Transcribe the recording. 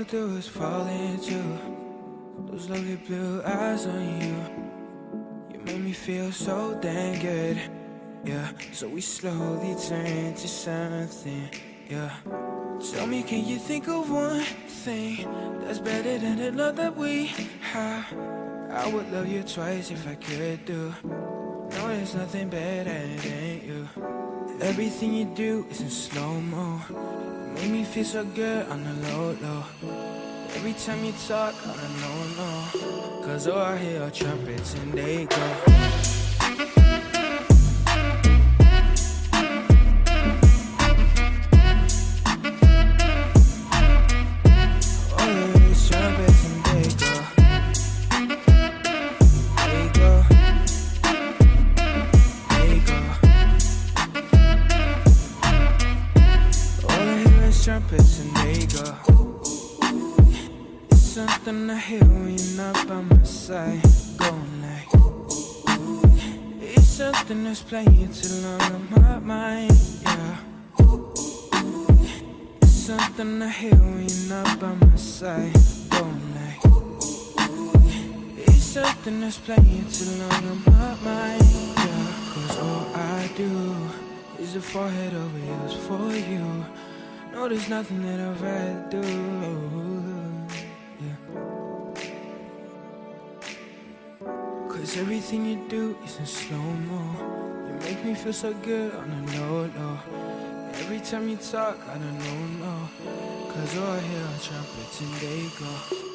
wanna do is fall into those lovely blue eyes on you. You make me feel so dang good, yeah. So we slowly turn to something, yeah. Tell me, can you think of one thing that's better than the love that we have? I would love you twice if I could do. No, there's nothing better than you. Everything you do is in slow-mo. You make me feel so good on the low. Every time you talk, I don't know. Cause all I hear are trumpets and they go. Trumpets and they go. It's something I hear when you're not by my side, going like. It's something that's playing too long on my mind, yeah. It's something I hear when you're not by my side, going like. It's something that's playing too long on my mind, yeah. Cause all I do is a forehead over yours for you. No, there's nothing that I'd rather do, yeah. Cause everything you do is in slow-mo. You make me feel so good on the low. Every time you talk, I don't know. Cause all I hear are trumpets and they go.